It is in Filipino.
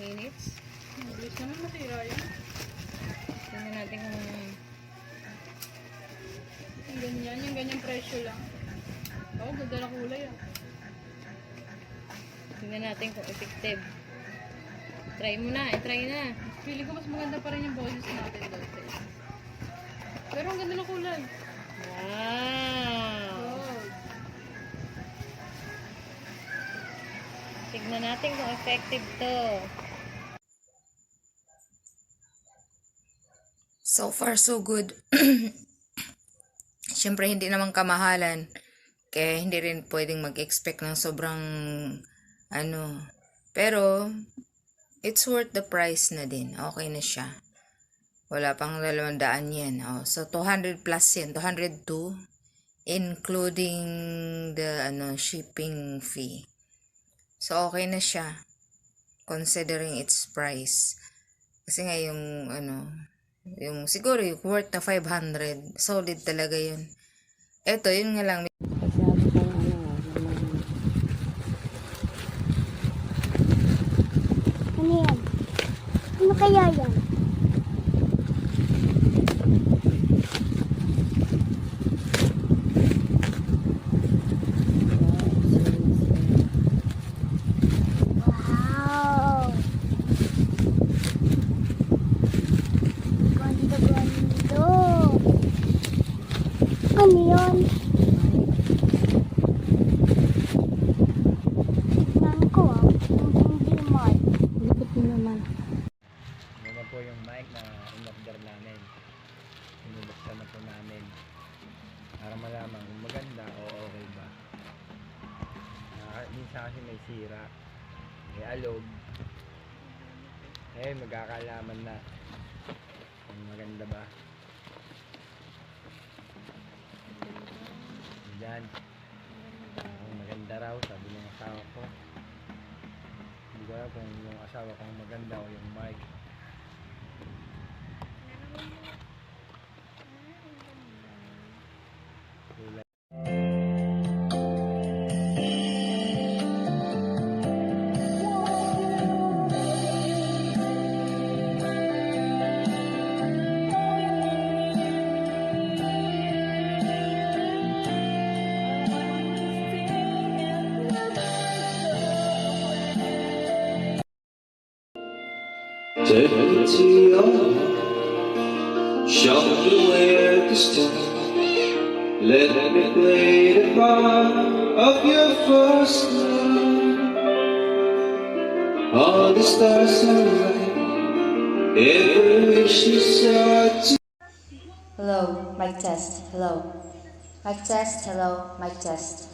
minutes. Mabilis naman matira yun. Tingnan natin kung Yung ganyan presyo lang. Oo, ganda na kulay ah. tingnan natin kung effective. Try mo na, try na. Feeling ko mas maganda pa rin yung boses natin doon. Pero ang ganda ng kulay. Wow! Oh. Tignan natin kung effective to. So far, so good. Siyempre, hindi naman kamahalan. Kaya hindi rin pwedeng mag-expect ng sobrang, Pero, it's worth the price na din. Okay na siya. Wala pang 200 yan. Oh, so, 200 plus yan. 202. Including the, shipping fee. So, okay na siya. Considering its price. Kasi nga yung siguro yung worth na 500, solid talaga yun. Eto, yun nga lang. Ano yan? Ano kaya yan? Wow! Ganda-ganda! Ano yan? Tignan ko hindi mat. Likot mo naman. Yan na po yung mic na in-order namin. Inubuksan na po namin para malaman kung maganda o okay ba. Minsan kasi may sira, may alog. Magkakalaman na kung maganda ba. Diyan, kung maganda raw, sabi ng asawa ko. Hindi ko alam kung yung asawa kong maganda o yung mic. Kulay. Take me to your heart, show me where to start. Let me play the part of your first love. All the stars align, every wish you saw. Hello, mic test. Hello. Mic test. Hello, mic test.